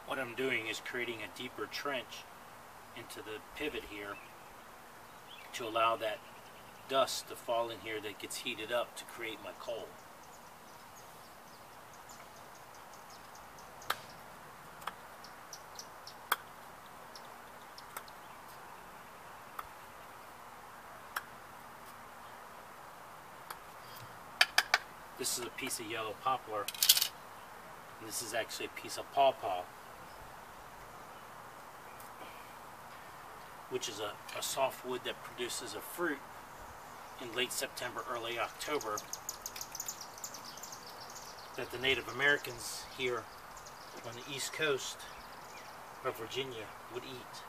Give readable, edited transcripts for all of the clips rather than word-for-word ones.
What I'm doing is creating a deeper trench into the pivot here to allow that dust to fall in here that gets heated up to create my coal. This is a piece of yellow poplar, and this is actually a piece of pawpaw, which is a softwood that produces a fruit in late September, early October, that the Native Americans here on the East Coast of Virginia would eat.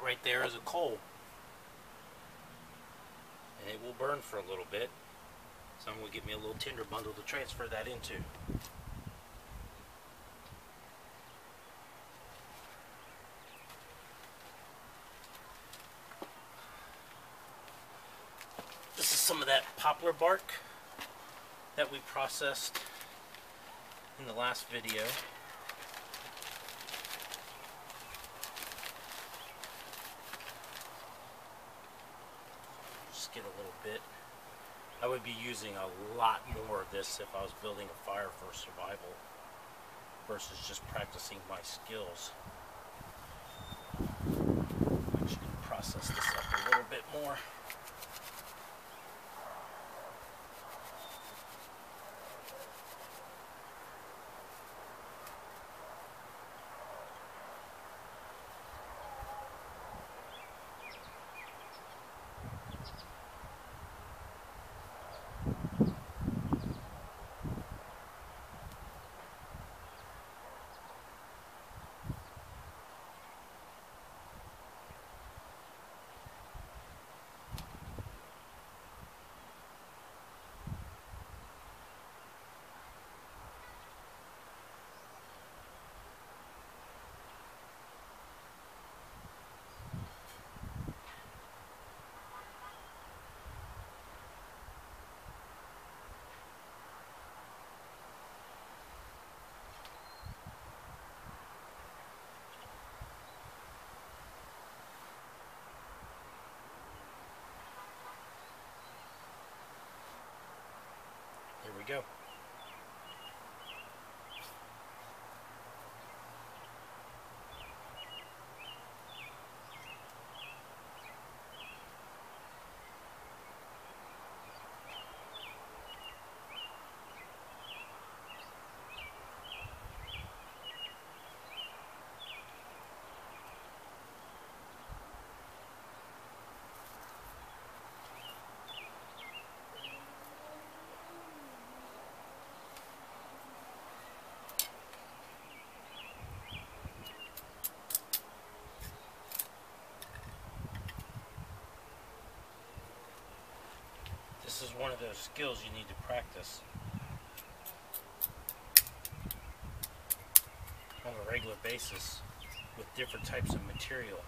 Right there is a coal, and it will burn for a little bit, so I'm going to get me a little tinder bundle to transfer that into. This is some of that poplar bark that we processed in the last video. Get a little bit. I would be using a lot more of this if I was building a fire for survival. versus just practicing my skills. I'm actually going to process this up a little bit more. There we go. This is one of those skills you need to practice on a regular basis with different types of material.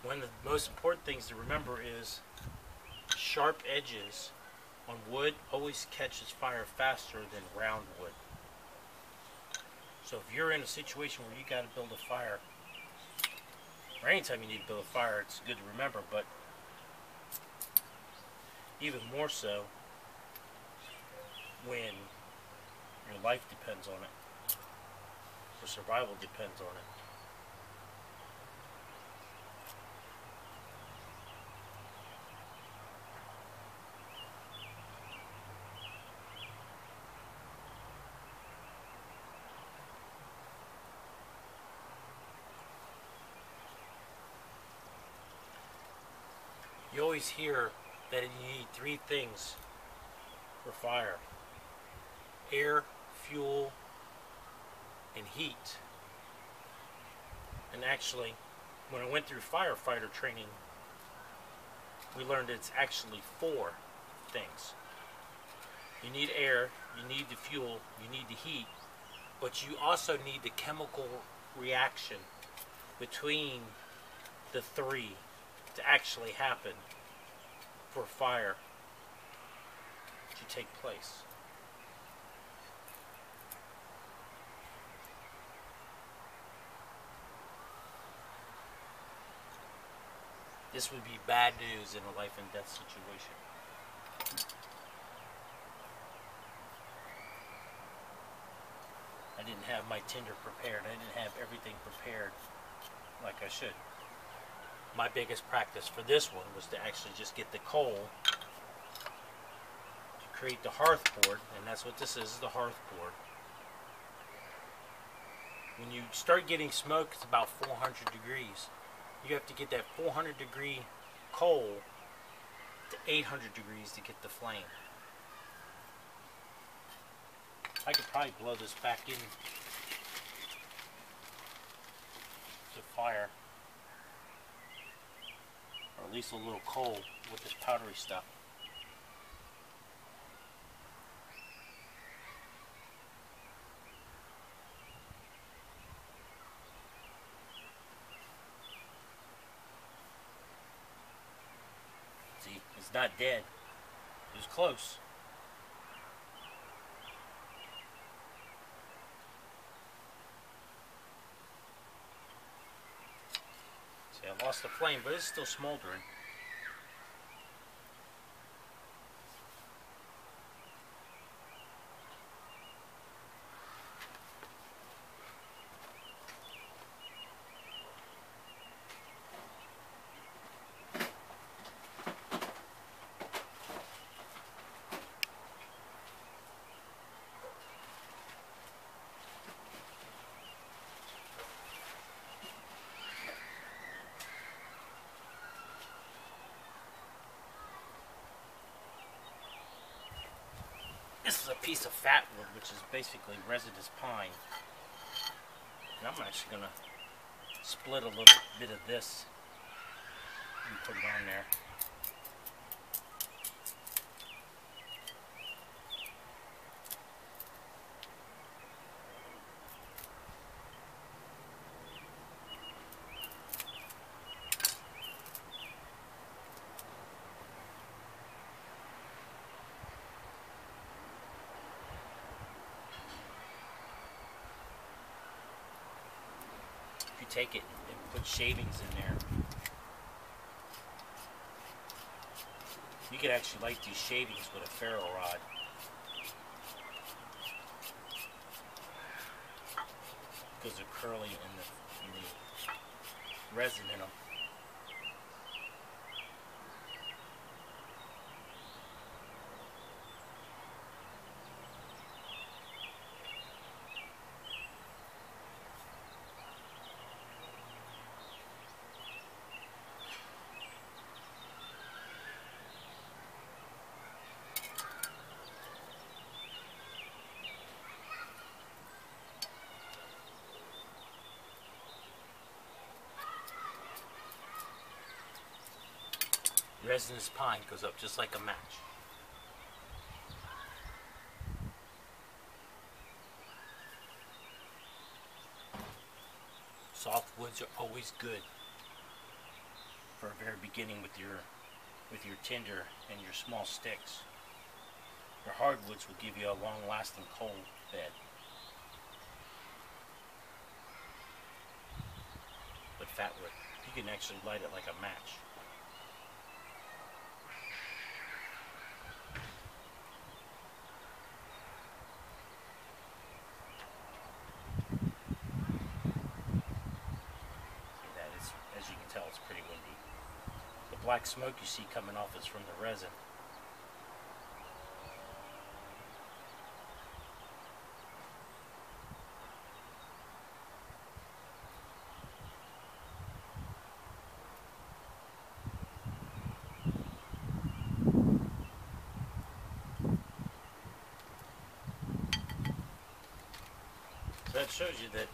One of the most important things to remember is sharp edges on wood always catches fire faster than round wood. So if you're in a situation where you got to build a fire, or anytime you need to build a fire, it's good to remember, but even more so when your life depends on it, or survival depends on it. You always hear that you need three things for fire: air, fuel, and heat. And actually, when I went through firefighter training, we learned it's actually four things. You need air, you need the fuel, you need the heat, but you also need the chemical reaction between the three to actually happen for fire to take place. This would be bad news in a life and death situation. I didn't have my tinder prepared. I didn't have everything prepared like I should. My biggest practice for this one was to actually just get the coal to create the hearth board, and that's what this is the hearth board. When you start getting smoke, it's about 400 degrees. You have to get that 400 degree coal to 800 degrees to get the flame. I could probably blow this back in to fire, or at least a little coal with this powdery stuff. See, it's not dead. It was close. See, I lost the flame, but it's still smoldering. This is a piece of fat wood, which is basically resinous pine. And I'm actually going to split a little bit of this and put it on there. If you take it and put shavings in there, you could actually light these shavings with a ferro rod. Because they're curly and the resin in them. Resinous pine goes up just like a match. Soft woods are always good for a very beginning with your tinder and your small sticks. Your hardwoods will give you a long-lasting coal bed. But fat wood, you can actually light it like a match. As you can tell, it's pretty windy. The black smoke you see coming off is from the resin. So that shows you that,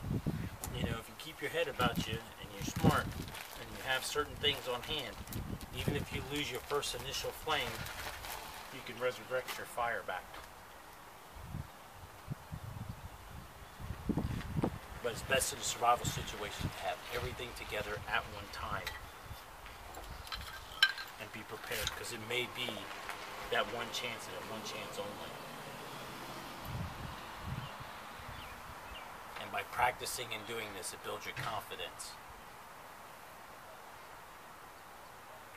you know, if you keep your head about you and you're smart and you have certain things on hand, even if you lose your first initial flame, you can resurrect your fire back. But it's best in a survival situation to have everything together at one time and be prepared, because it may be that one chance and that one chance only. And by practicing and doing this, it builds your confidence.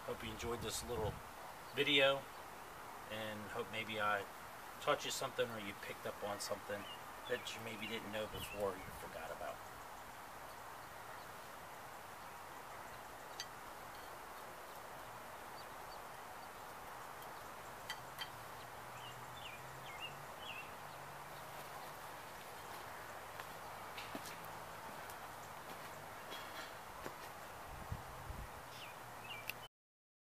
Hope you enjoyed this little video, and hope maybe I taught you something or you picked up on something that you maybe didn't know before you forgot.